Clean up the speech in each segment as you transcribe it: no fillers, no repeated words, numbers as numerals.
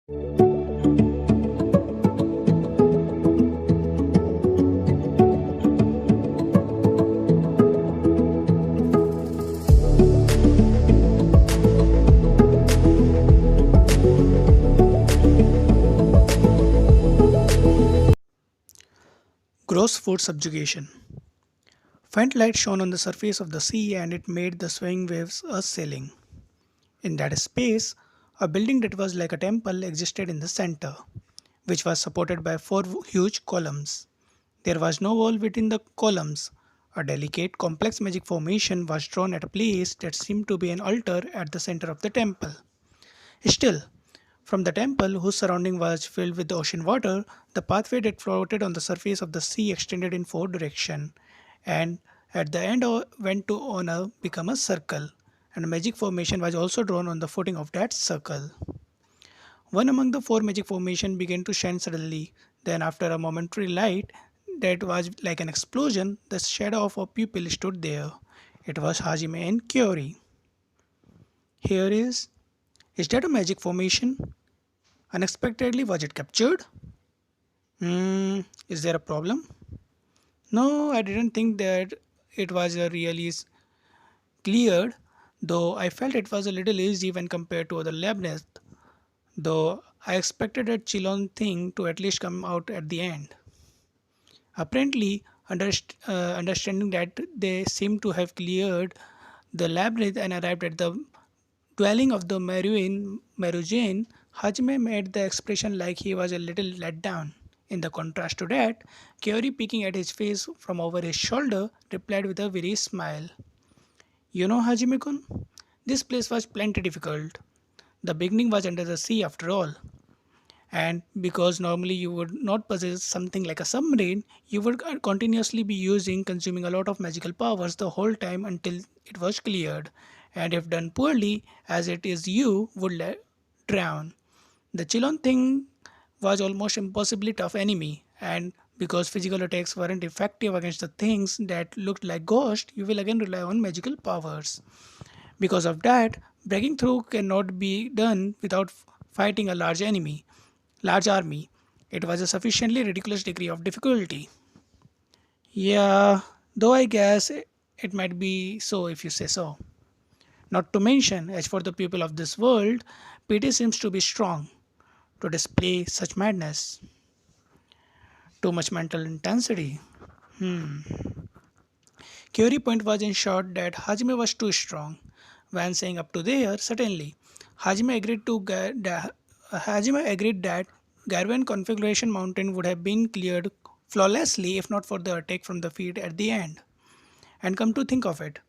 Gross food subjugation. Faint light shone on the surface of the sea and it made the swaying waves a sailing. In that space, a building that was like a temple existed in the center, which was supported by four huge columns. There was no wall between the columns. A delicate, complex magic formation was drawn at a place that seemed to be an altar at the center of the temple. Still, from the temple, whose surrounding was filled with the ocean water, the pathway that floated on the surface of the sea extended in four directions, and at the end went to on a become a circle, and a magic formation was also drawn on the footing of that circle. One among the four magic formation began to shine suddenly. Then, after a momentary light that was like an explosion, the shadow of a pupil stood there. It was Hajime and Kyori. Here is that a magic formation? Unexpectedly, was it captured? Is there a problem? No, I didn't think that it was a really cleared, though I felt it was a little easy when compared to other labyrinths, though I expected that Chilon thing to at least come out at the end. Apparently, understanding that they seem to have cleared the labyrinth and arrived at the dwelling of the Marujin, Hajime made the expression like he was a little let down. In the contrast to that, Kyori peeking at his face from over his shoulder replied with a weary smile. You know, Hajime-kun, this place was plenty difficult. The beginning was under the sea after all. And because normally you would not possess something like a submarine, you would continuously be consuming a lot of magical powers the whole time until it was cleared. And if done poorly, as it is, you would drown. The Chilon thing was almost impossibly tough enemy, and because physical attacks weren't effective against the things that looked like ghosts, you will again rely on magical powers. Because of that, breaking through cannot be done without fighting a large army. It was a sufficiently ridiculous degree of difficulty. Yeah, though I guess it might be so if you say so. Not to mention, as for the people of this world, pity seems to be strong to display such madness. Too much mental intensity. Curie point was in short that Hajime was too strong. When saying up to there, certainly, Hajime agreed to Hajime agreed that Garvan Configuration Mountain would have been cleared flawlessly if not for the attack from the feet at the end. And come to think of it,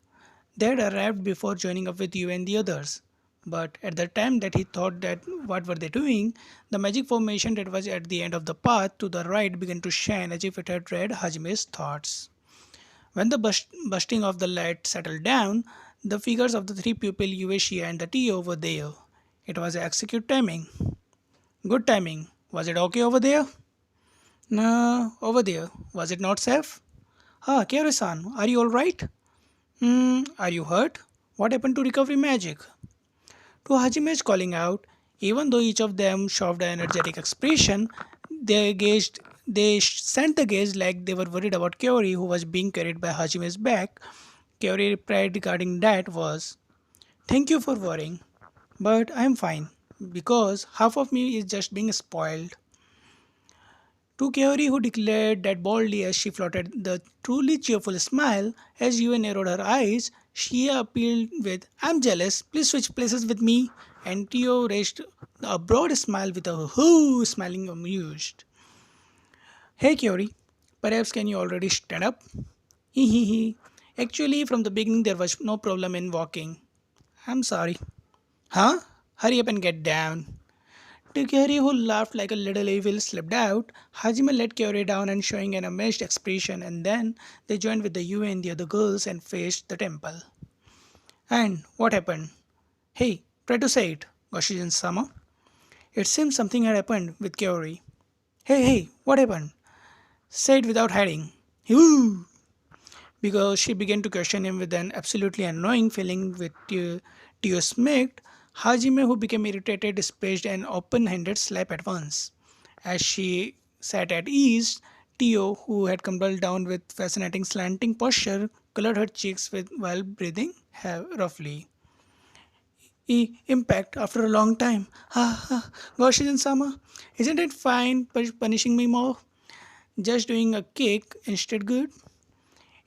they had arrived before joining up with you and the others. But at the time that he thought that what were they doing, the magic formation that was at the end of the path to the right began to shine as if it had read Hajime's thoughts. When the bursting of the light settled down, the figures of the three pupil Ueshi and the T were there. It was execute timing. Good timing. Was it okay over there? No, over there. Was it not safe? Ah, Kyoto-san, are you alright? Are you hurt? What happened to recovery magic? To Hajime's calling out, even though each of them showed an energetic expression, they sent the gaze like they were worried about Kyori who was being carried by Hajime's back. Kyori replied regarding that was, thank you for worrying, but I am fine because half of me is just being spoiled. To Kyori, who declared that boldly as she flirted the truly cheerful smile, as Yue narrowed her eyes, she appealed with, I'm jealous, please switch places with me. And Tio raised a broad smile with a hoo, smiling amused. Hey Kyori, perhaps can you already stand up? Hee hee hee. Actually, from the beginning, there was no problem in walking. I'm sorry. Huh? Hurry up and get down. To Kyori, who laughed like a little evil, slipped out. Hajime let Kyori down and showing an amazed expression, and then they joined with the Yue and the other girls and faced the temple. And what happened? Hey, try to say it, Goshijin Sama. It seems something had happened with Kyori. Hey, what happened? Say it without hiding. Whoo! Because she began to question him with an absolutely annoying feeling with Tio smirked. Hajime, who became irritated, dispatched an open handed slap at once. As she sat at ease, Tio, who had tumbled down with fascinating slanting posture, colored her cheeks with, while breathing roughly. Impact after a long time. Goshijin sama, isn't it fine punishing me more? Just doing a cake instead good?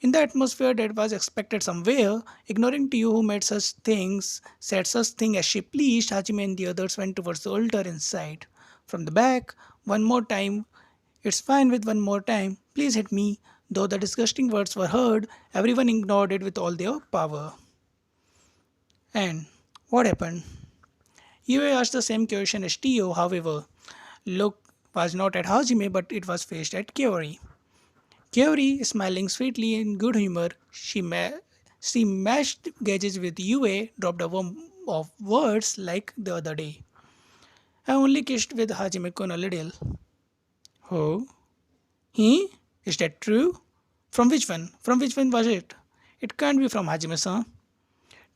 In the atmosphere that was expected somewhere, ignoring Tio who made such things, said such thing as she pleased, Hajime and the others went towards the altar inside. From the back, one more time, it's fine with one more time, please hit me. Though the disgusting words were heard, everyone ignored it with all their power. And what happened? Yue asked the same question as Tio, however. Look was not at Hajime but it was faced at Kyori. Kyori, smiling sweetly in good humor, she matched gauges with Yue, dropped a worm of words like the other day. I only kissed with Hajime-kun a little. Oh? He? Is that true? From which one? From which one was it? It can't be from Hajime-san.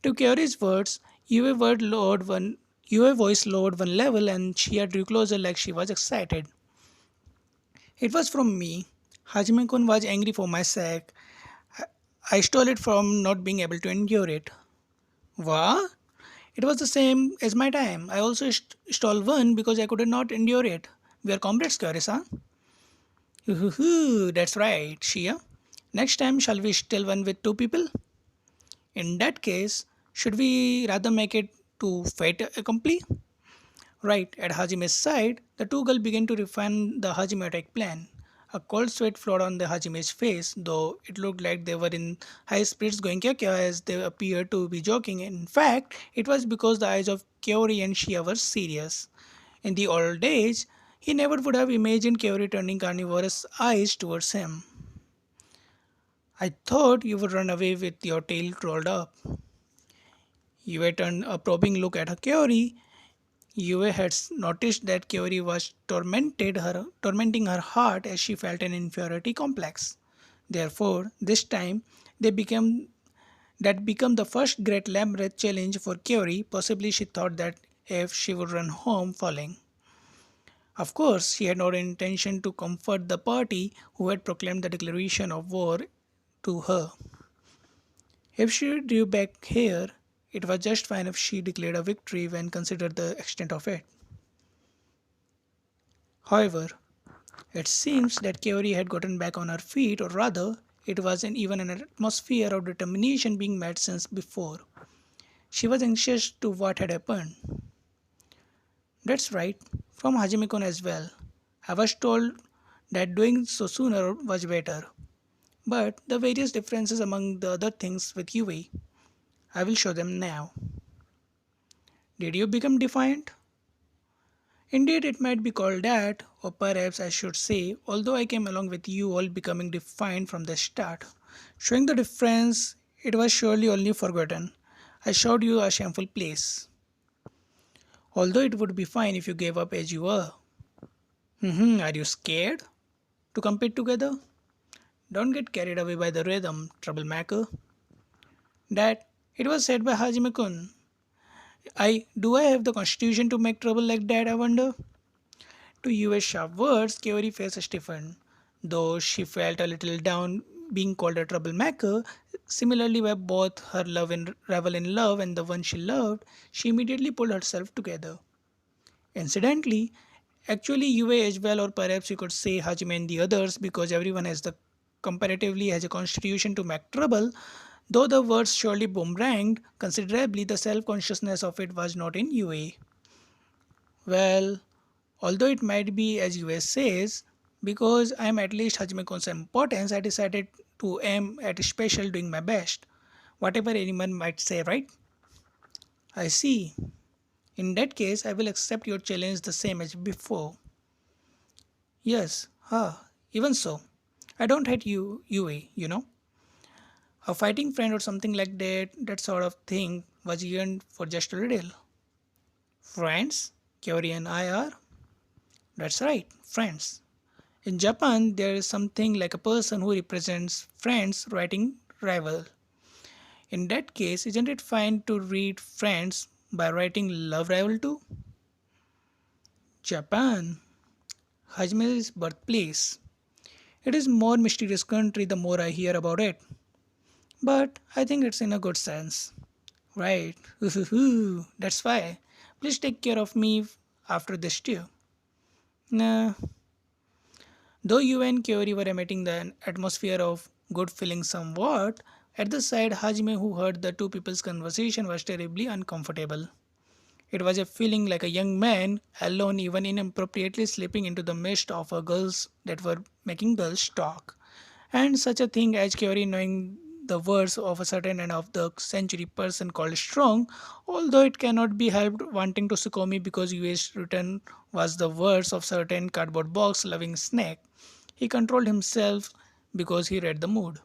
To Kyori's words, Yue voice lowered one level and she drew closer like she was excited. It was from me. Hajime-kun was angry for my sake. I stole it from not being able to endure it. What? It was the same as my time. I also stole one because I could not endure it. We are comrades, Kyori-san. That's right, Shia. Next time, shall we steal one with two people? In that case, should we rather make it to fait accompli? Right, at Hajime's side, the two girls began to refine the Hajime attack plan. A cold sweat flowed on the Hajime's face, though it looked like they were in high spirits going kya as they appeared to be joking. In fact, it was because the eyes of Kyori and Shia were serious. In the old days, he never would have imagined Kyori turning carnivorous eyes towards him. I thought you would run away with your tail rolled up. Yue turned a probing look at Kyori. Yue had noticed that Kyori was tormenting her heart as she felt an inferiority complex. Therefore, this time they became that became the first great labyrinth challenge for Kyori. Possibly she thought that if she would run home falling. Of course, she had no intention to comfort the party who had proclaimed the declaration of war to her. If she drew back here, it was just fine if she declared a victory when considered the extent of it. However, it seems that Kyori had gotten back on her feet, or rather, it was even an atmosphere of determination being met since before. She was anxious to what had happened. That's right, from Hajime-kun as well. I was told that doing so sooner was better. But the various differences among the other things with Yue, I will show them now. Did you become defiant? Indeed, it might be called that, or perhaps I should say, although I came along with you all becoming defiant from the start. Showing the difference, it was surely only forgotten. I showed you a shameful place. Although it would be fine if you gave up as you were. Are you scared to compete together? Don't get carried away by the rhythm, troublemaker. That it was said by Hajime Kun. I have the constitution to make trouble like that, I wonder? To use sharp words, Kyori face stiffened. Though she felt a little down being called a troublemaker, similarly by both her love and rival in love and the one she loved, she immediately pulled herself together. Incidentally, actually Yue as well, or perhaps you could say Hajime and the others, because everyone has the comparatively has a constitution to make trouble, though the words surely boomeranged considerably, the self-consciousness of it was not in Yue. Well, although it might be as Yue says, because I am at least Hajime-kun's importance, I decided to aim at special doing my best. Whatever anyone might say, right? I see. In that case, I will accept your challenge the same as before. Yes, even so. I don't hate you. A fighting friend or something like that sort of thing was earned for just a little. Friends? Kyori and I are? That's right, friends. In Japan, there is something like a person who represents friends writing rival. In that case, isn't it fine to read friends by writing Love Rival 2? Japan, Hajime's birthplace. It is more mysterious country the more I hear about it. But I think it's in a good sense. Right. That's why. Please take care of me after this too. Nah. Though you and Kyori were emitting the atmosphere of good feeling somewhat, at the side Hajime who heard the two people's conversation was terribly uncomfortable. It was a feeling like a young man, alone even inappropriately slipping into the midst of a girls that were making girls talk. And such a thing as Kyori knowing the words of a certain end of the century person called strong, although it cannot be helped wanting to Sukomi because US written was the words of certain cardboard box loving snake. He controlled himself because he read the mood.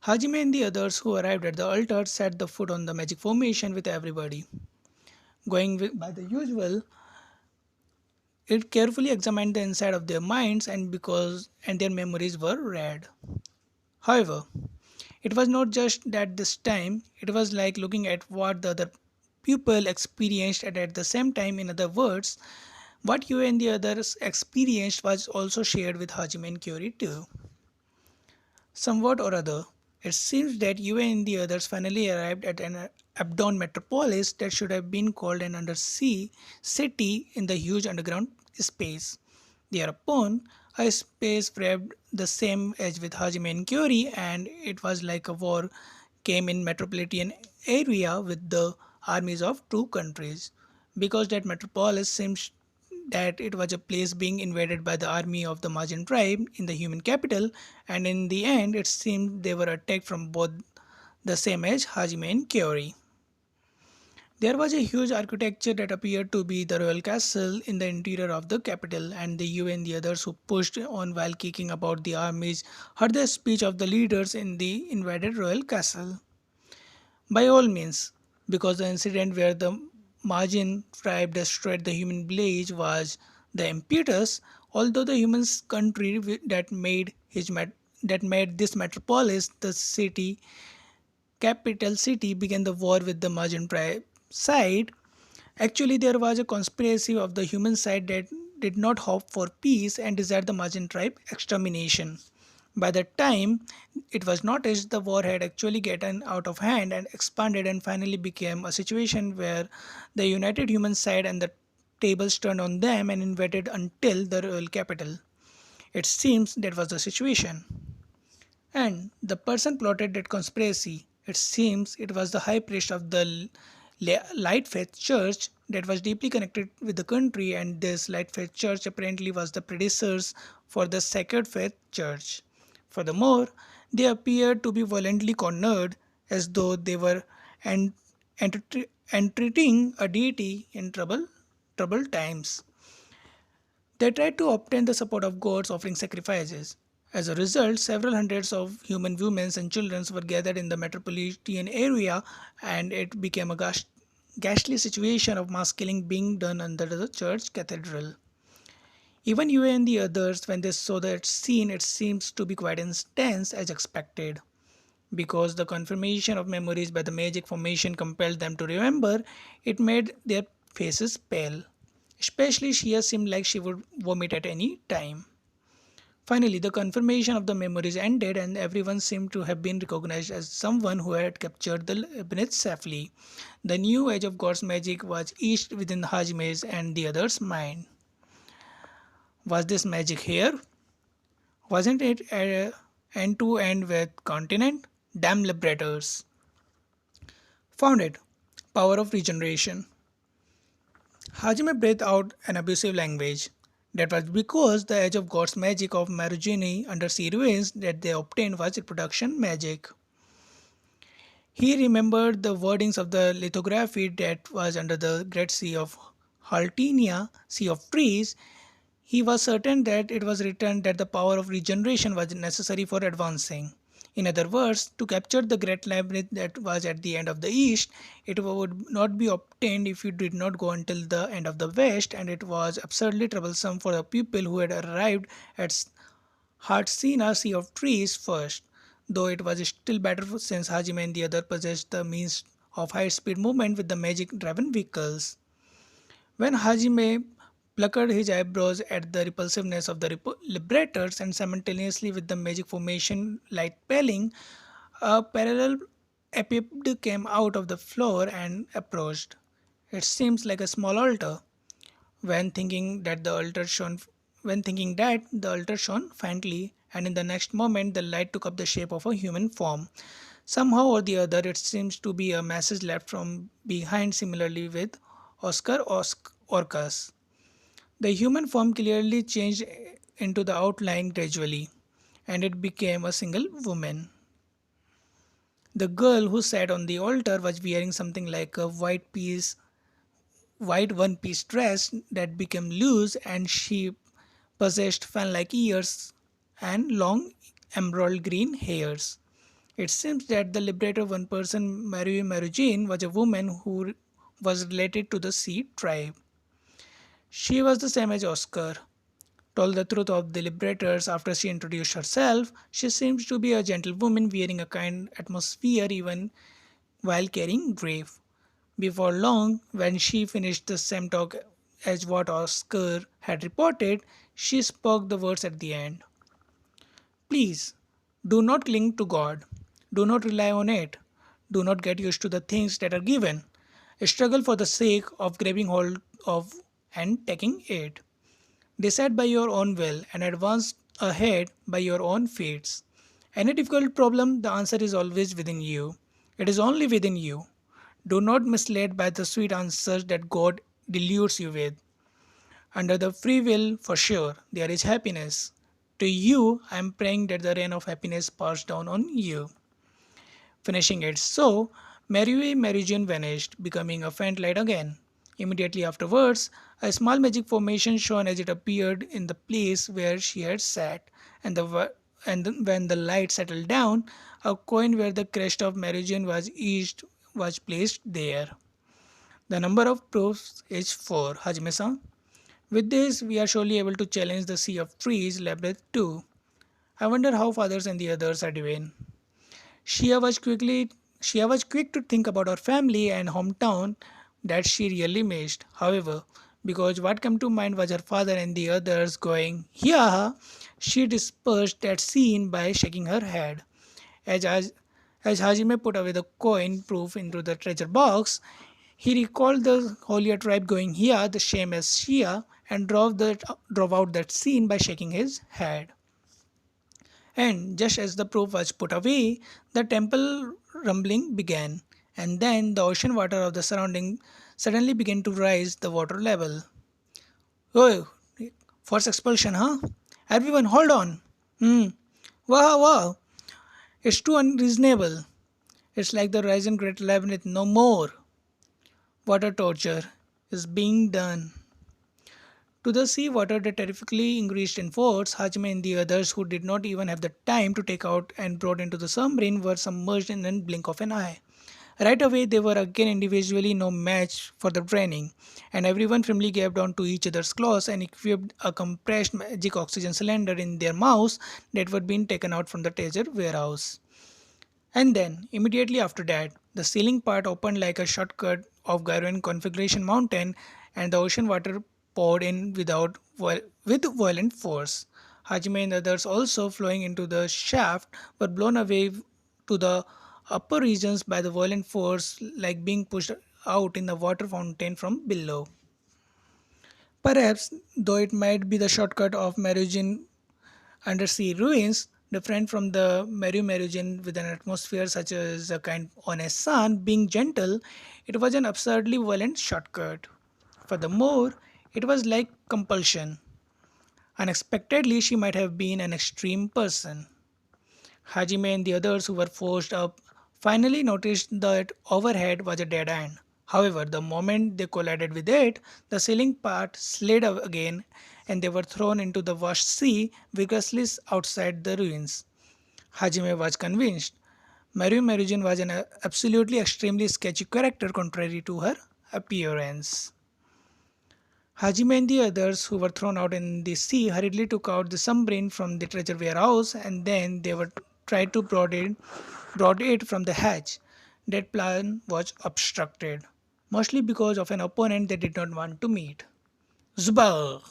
Hajime and the others who arrived at the altar set the foot on the magic formation with everybody. Going by the usual, it carefully examined the inside of their minds and their memories were read. However, it was not just that this time, it was like looking at what the other people experienced and at the same time, in other words, what you and the others experienced was also shared with Hajime and Kyori too. Somewhat or other, it seems that you and the others finally arrived at an Abdon metropolis that should have been called an undersea city in the huge underground space. Thereupon, a space wrapped the same edge with Hajime and Kyori, and it was like a war came in metropolitan area with the armies of two countries. Because that metropolis seems that it was a place being invaded by the army of the Majin tribe in the human capital, and in the end, it seemed they were attacked from both the same edge, Hajime and Kyori. There was a huge architecture that appeared to be the royal castle in the interior of the capital, and the you and the others who pushed on while kicking about the armies heard the speech of the leaders in the invaded royal castle. By all means, because the incident where the Margin tribe destroyed the human village was the impetus, although the human country that made this metropolis the city capital city began the war with the Margin tribe side. Actually, there was a conspiracy of the human side that did not hope for peace and desired the Margin tribe extermination. By the time it was noticed, the war had actually gotten out of hand and expanded and finally became a situation where the united human side and the tables turned on them and invaded until the royal capital. It seems that was the situation. And the person plotted that conspiracy, it seems it was the high priest of the Light Faith Church that was deeply connected with the country, and this Light Faith Church apparently was the predecessors for the Sacred Faith Church. Furthermore, they appeared to be violently cornered as though they were en- entreating a deity in troubled times. They tried to obtain the support of gods offering sacrifices. As a result, several hundreds of human women and children were gathered in the metropolitan area, and it became a ghastly situation of mass killing being done under the church cathedral. Even you and the others, when they saw that scene, it seems to be quite intense as expected. Because the confirmation of memories by the magic formation compelled them to remember, it made their faces pale. Especially Shia seemed like she would vomit at any time. Finally, the confirmation of the memories ended, and everyone seemed to have been recognized as someone who had captured the labyrinth safely. The new age of God's magic was etched within Hajime's and the others' mind. Was this magic here? Wasn't it end to end with continent? Damn liberators. Found it. Power of regeneration. Hajime breathed out an abusive language. That was because the edge of God's magic of Marugini undersea ruins that they obtained was reproduction magic. He remembered the wordings of the lithography that was under the Great Sea of Haltinia, Sea of Trees. He was certain that it was written that the power of regeneration was necessary for advancing. In other words, to capture the great labyrinth that was at the end of the east, it would not be obtained if you did not go until the end of the west, and it was absurdly troublesome for the people who had arrived at Hatsina Sea of Trees first, though it was still better since Hajime and the other possessed the means of high-speed movement with the magic-driven vehicles. When Hajime plucked his eyebrows at the repulsiveness of the liberators and simultaneously with the magic formation light paling, a parallel epiped came out of the floor and approached. It seems like a small altar. When thinking that the altar shone when thinking that the altar shone faintly, and in the next moment the light took up the shape of a human form. Somehow or the other, it seems to be a message left from behind, similarly with Orcus. The human form clearly changed into the outline gradually, and it became a single woman. The girl who sat on the altar was wearing something like a white one piece dress that became loose, and she possessed fan like ears and long emerald green hairs. It seems that the liberator one person, Mary Marugine, was a woman who was related to the Sea tribe. She was the same as Oscar. Told the truth of the liberators after she introduced herself, she seems to be a gentlewoman wearing a kind atmosphere even while carrying grave. Before long, when she finished the same talk as what Oscar had reported, she spoke the words at the end. Please, do not cling to God. Do not rely on it. Do not get used to the things that are given. Struggle for the sake of grabbing hold of and taking it. Decide by your own will and advance ahead by your own feats. Any difficult problem, the answer is always within you. It is only within you. Do not misled by the sweet answers that God deludes you with. Under the free will, for sure, there is happiness. To you, I am praying that the rain of happiness pours down on you. Finishing it so, Meridian vanished, becoming a faint light again. Immediately afterwards, a small magic formation shone as it appeared in the place where she had sat, when the light settled down, a coin where the crest of Meridian was etched was placed there. The number of proofs is 4, Hajime-san. With this, we are surely able to challenge the Sea of Trees labyrinth too. I wonder how fathers and the others are doing. Shia was quickly Shia was quick to think about her family and hometown that she really missed. However, because what came to mind was her father and the others going, yeah, she dispersed that scene by shaking her head. As, as, as Hajime put away the coin proof into the treasure box, he recalled the Holia tribe going here, the same as Shia, and drove out that scene by shaking his head. And just as the proof was put away, the temple rumbling began, and then the ocean water of the surrounding suddenly began to rise the water level. Oh, force expulsion, huh? Everyone, hold on. Hmm. Wow, wow. It's too unreasonable. It's like the Rise and Great Labyrinth no more. Water torture is being done. To the sea water that terrifically increased in force, Hajime and the others who did not even have the time to take out and brought into the submarine were submerged in a blink of an eye. Right away, they were again individually no match for the draining, and everyone firmly grabbed onto each other's claws and equipped a compressed magic oxygen cylinder in their mouths that were being taken out from the treasure warehouse. And then, immediately after that, the ceiling part opened like a shortcut of Garwen Configuration Mountain, and the ocean water poured in with violent force. Hajime and others also flowing into the shaft were blown away to the upper regions by the violent force like being pushed out in the water fountain from below. Perhaps, though it might be the shortcut of Merovingian undersea ruins, different from the Merovingian with an atmosphere such as a kind on a sun, being gentle, it was an absurdly violent shortcut. Furthermore, it was like compulsion. Unexpectedly, she might have been an extreme person. Hajime and the others who were forced up finally noticed that overhead was a dead end. However, the moment they collided with it, the ceiling part slid again and they were thrown into the vast sea vigorously outside the ruins. Hajime was convinced. Maru Merujin was an absolutely extremely sketchy character contrary to her appearance. Hajime and the others who were thrown out in the sea hurriedly took out the submarine from the treasure warehouse and then they were tried to brought it from the hatch. That plan was obstructed, mostly because of an opponent they did not want to meet. Zubar!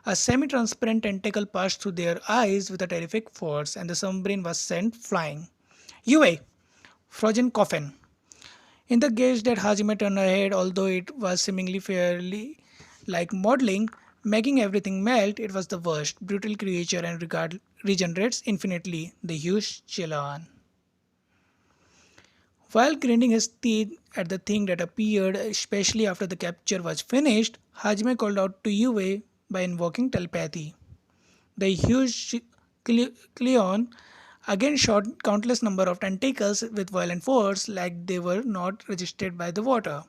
A semi transparent tentacle passed through their eyes with a terrific force, and the submarine was sent flying. Yue! Frozen coffin. In the gauge that Hajime turned ahead, although it was seemingly fairly like modeling, making everything melt, it was the worst. Brutal creature and regenerates infinitely. The huge Chilan. While grinding his teeth at the thing that appeared, especially after the capture was finished, Hajime called out to Yue by invoking telepathy. The huge Cleon again shot countless number of tentacles with violent force like they were not registered by the water.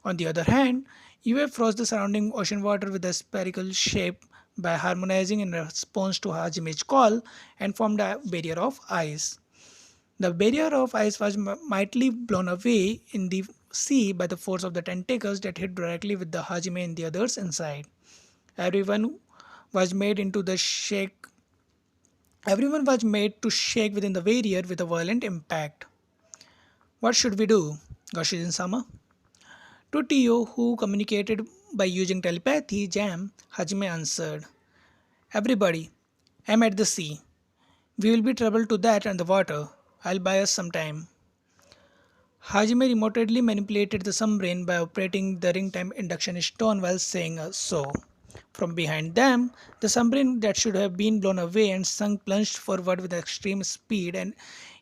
On the other hand, Yue froze the surrounding ocean water with a spherical shape by harmonizing in response to Hajime's call and formed a barrier of ice. The barrier of ice was mightily blown away in the sea by the force of the tentacles that hit directly with the Hajime and the others inside. Everyone was made into the shake Everyone was made to shake within the barrier with a violent impact. What should we do? Goshijin Sama. To Tio, who communicated by using telepathy, Jam, Hajime answered, everybody, I'm at the sea. We will be trouble to that and the water. I'll buy us some time. Hajime remotely manipulated the submarine by operating the ring time induction stone while saying so. From behind them, the submarine that should have been blown away and sunk plunged forward with extreme speed and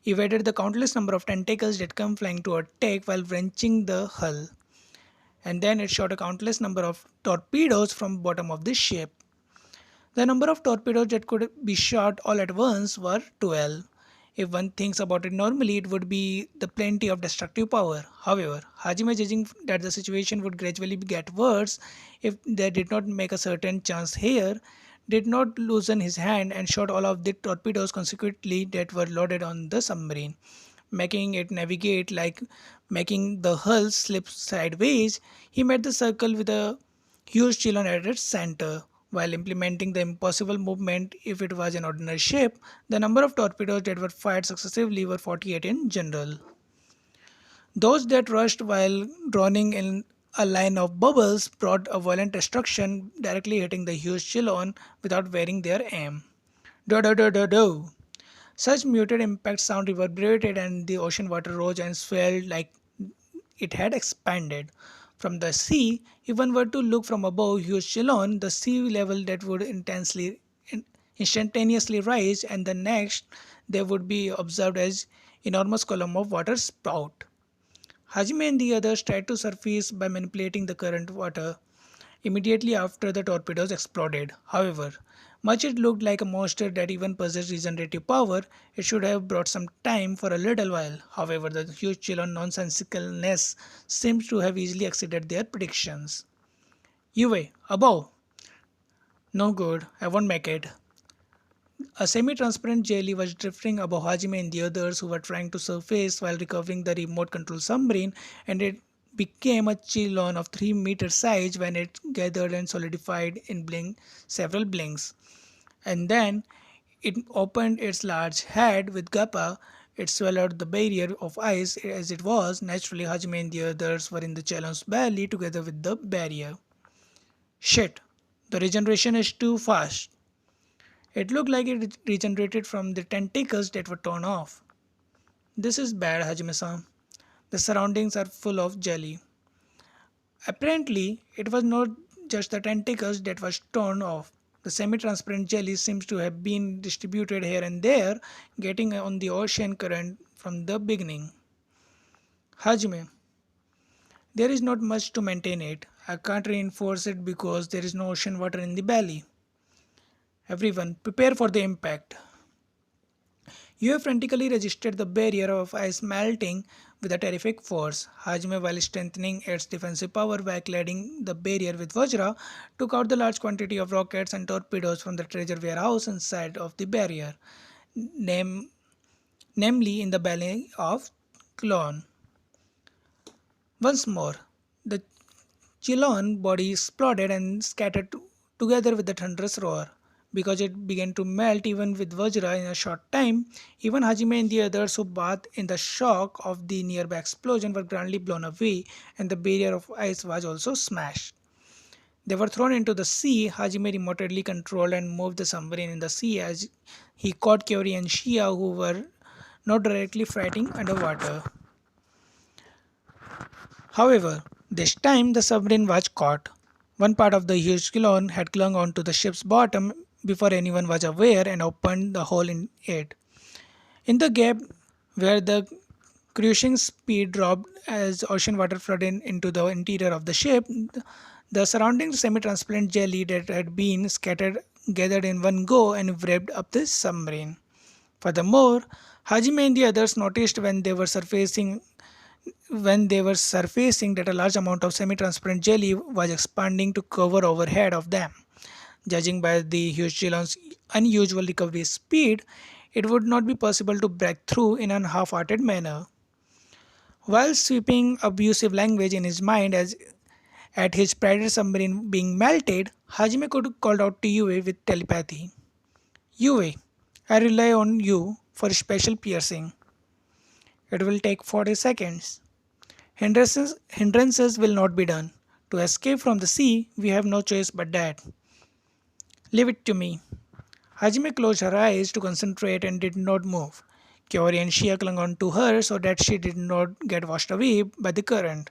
evaded the countless number of tentacles that come flying to attack while wrenching the hull. And then it shot a countless number of torpedoes from bottom of the ship. The number of torpedoes that could be shot all at once were 12. If one thinks about it normally, it would be the plenty of destructive power. However, Hajime, judging that the situation would gradually get worse if they did not make a certain chance here, did not loosen his hand and shot all of the torpedoes consequently that were loaded on the submarine, making it navigate like making the hull slip sideways. He made the circle with a huge chilon at its center. While implementing the impossible movement if it was an ordinary ship, the number of torpedoes that were fired successively were 48 in general. Those that rushed while drowning in a line of bubbles brought a violent destruction, directly hitting the huge chilon without varying their aim. Do do do do do. Such muted impact sound reverberated and the ocean water rose and swelled like it had expanded. From the sea, if one were to look from above huge Ceylon, the sea level that would instantaneously rise, and the next they would be observed as enormous column of water spout. Hajime and the others tried to surface by manipulating the current water immediately after the torpedoes exploded. However, much it looked like a monster that even possessed regenerative power, it should have brought some time for a little while. However, the huge chill on nonsensicalness seems to have easily exceeded their predictions. Yue, above. No good, I won't make it. A semi-transparent jelly was drifting above Hajime and the others who were trying to surface while recovering the remote control submarine, and it became a chilon of 3 meters size when it gathered and solidified in several blinks. And then it opened its large head with Gappa. It swallowed the barrier of ice as it was. Naturally, Hajime and the others were in the challenge belly together with the barrier. Shit, the regeneration is too fast. It looked like it regenerated from the tentacles that were torn off. This is bad, Hajime-san. The surroundings are full of jelly. Apparently, it was not just the tentacles that was torn off. The semi-transparent jelly seems to have been distributed here and there, getting on the ocean current from the beginning. Hajime, there is not much to maintain it. I can't reinforce it because there is no ocean water in the belly. Everyone, prepare for the impact. You have frantically resisted the barrier of ice melting with a terrific force. Hajime, while strengthening its defensive power by cladding the barrier with Vajra, took out the large quantity of rockets and torpedoes from the treasure warehouse inside of the barrier, name, namely in the belly of Clone. Once more, the Chilon body exploded and scattered together with a thunderous roar. because it began to melt even with Vajra in a short time. Even Hajime and the others who bathed in the shock of the nearby explosion were grandly blown away, and the barrier of ice was also smashed. They were thrown into the sea. Hajime remotely controlled and moved the submarine in the sea as he caught Kyori and Shia, who were not directly fighting underwater. However, this time the submarine was caught. One part of the huge clone had clung onto the ship's bottom before anyone was aware and opened the hole in it. In the gap where the cruising speed dropped as ocean water flooded into the interior of the ship, the surrounding semi-transparent jelly that had been scattered gathered in one go and wrapped up the submarine. Furthermore, Hajime and the others noticed when they were surfacing that a large amount of semi-transparent jelly was expanding to cover overhead of them. Judging by the huge Geelon's unusual recovery speed, it would not be possible to break through in a half-hearted manner. While sweeping abusive language in his mind as at his predator submarine being melted, Hajime could called out to Yue with telepathy. Yue, I rely on you for special piercing. It will take 40 seconds. Hindrances will not be done. To escape from the sea, we have no choice but that. Leave it to me. Hajime closed her eyes to concentrate and did not move. Kyori and Shia clung on to her so that she did not get washed away by the current.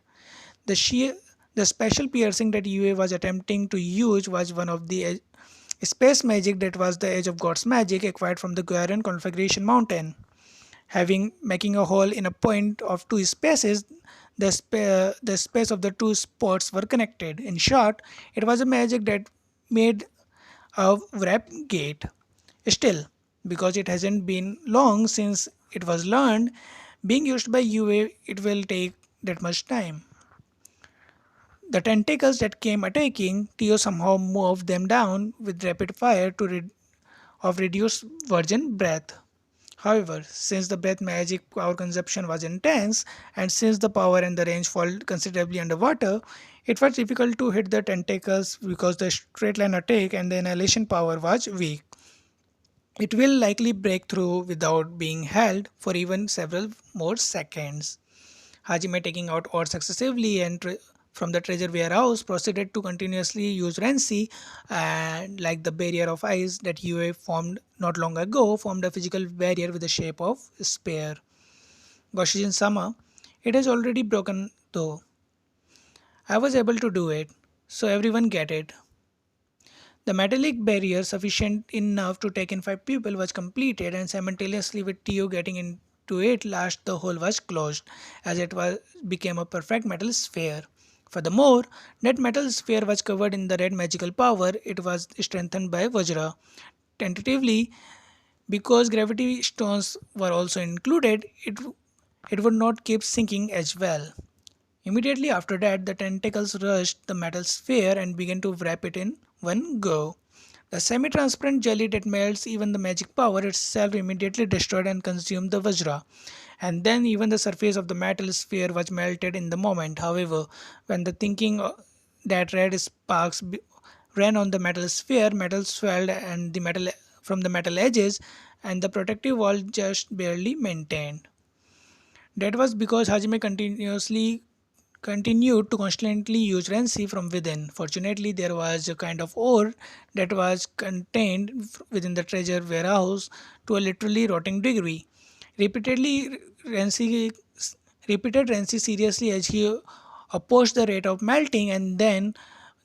The sheer, the special piercing that Yue was attempting to use was one of the space magic that was the edge of God's magic acquired from the Guaran Configuration Mountain. Having making a hole in a point of two spaces, the space of the two spots were connected. In short, it was a magic that made a wrap gate. Still, because it hasn't been long since it was learned, being used by UA, it will take that much time. The tentacles that came attacking, Tio somehow moved them down with rapid fire of reduced virgin breath. However, since the breath magic power consumption was intense, and since the power and the range fall considerably underwater, it was difficult to hit the tentacles because the straight line attack and the annihilation power was weak. It will likely break through without being held for even several more seconds. Hajime, taking out ore successively and from the treasure warehouse, proceeded to continuously use Rensi, and like the barrier of ice that UA formed not long ago, formed a physical barrier with the shape of a spear. Goshijin Sama, it has already broken though. I was able to do it, so everyone get it. The metallic barrier, sufficient enough to take in 5 people, was completed, and simultaneously with Tio getting into it last, the hole was closed, as it was became a perfect metal sphere. Furthermore, that metal sphere was covered in the red magical power. It was strengthened by Vajra. Tentatively, because gravity stones were also included, it would not keep sinking as well. Immediately after that, the tentacles rushed the metal sphere and began to wrap it in one go. The semi transparent jelly that melts even the magic power itself immediately destroyed and consumed the Vajra. And then even the surface of the metal sphere was melted in the moment. However, when the thinking that red sparks ran on the metal sphere, metal swelled and the metal from the metal edges, and the protective wall just barely maintained. That was because Hajime continued to constantly use Renzi from within. Fortunately, there was a kind of ore that was contained within the treasure warehouse to a literally rotting degree. Repeatedly, Renzi repeated Renzi seriously as he opposed the rate of melting, and then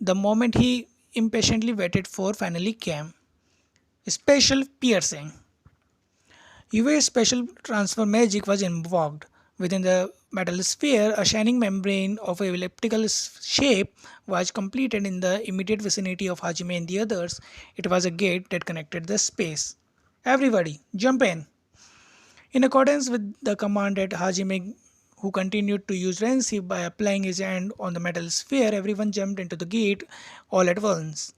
the moment he impatiently waited for finally came. Special piercing. UV special transfer magic was invoked. Within the metal sphere, a shining membrane of a elliptical shape was completed in the immediate vicinity of Hajime and the others. It was a gate that connected the space. Everybody, jump in! In accordance with the command that Hajime, who continued to use Rensi by applying his hand on the metal sphere, everyone jumped into the gate all at once.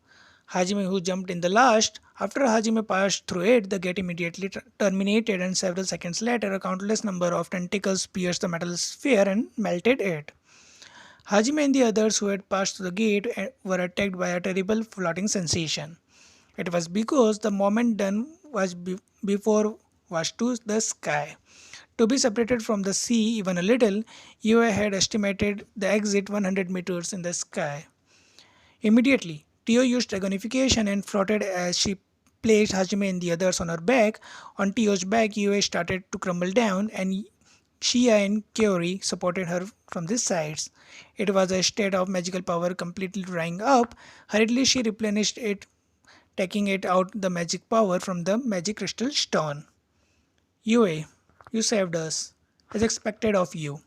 Hajime, who jumped in the last, after Hajime passed through it, the gate immediately terminated, and several seconds later, a countless number of tentacles pierced the metal sphere and melted it. Hajime and the others who had passed through the gate were attacked by a terrible floating sensation. It was because the moment done was before was to the sky. To be separated from the sea even a little, Yue had estimated the exit 100 meters in the sky. Immediately, Tio used dragonification and floated as she placed Hajime and the others on her back. On Tio's back, Yue started to crumble down, and Shia and Kyori supported her from the sides. It was a state of magical power completely drying up. Hurriedly, she replenished it, taking it out the magic power from the magic crystal stone. Yue, you saved us, as expected of you.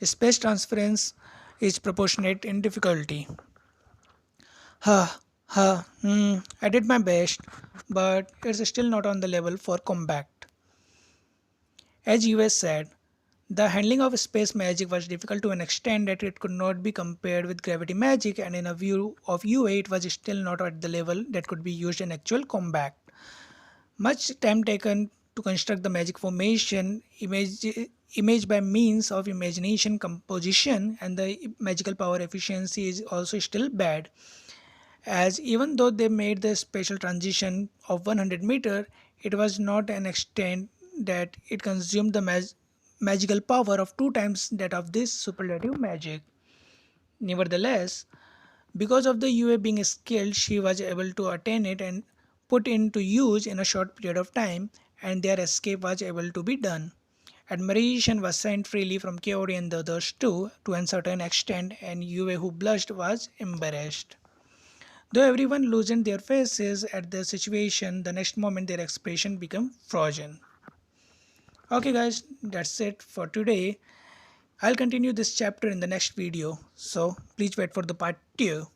Space transference is proportionate in difficulty. I did my best, but it's still not on the level for combat. As US said, the handling of space magic was difficult to an extent that it could not be compared with gravity magic, and in a view of UA, it was still not at the level that could be used in actual combat. Much time taken to construct the magic formation, image by means of imagination composition, and the magical power efficiency is also still bad, as even though they made the special transition of 100-meter, it was not an extent that it consumed the magical power of two times that of this superlative magic. Nevertheless, because of the UA being skilled, she was able to attain it and put into use in a short period of time, and their escape was able to be done. Admiration was sent freely from Kaori and the others too, to a certain extent, and UA, who blushed, was embarrassed. Though everyone loosened their faces at the situation, the next moment their expression became frozen. Okay guys, that's it for today. I'll continue this chapter in the next video, so please wait for the part 2.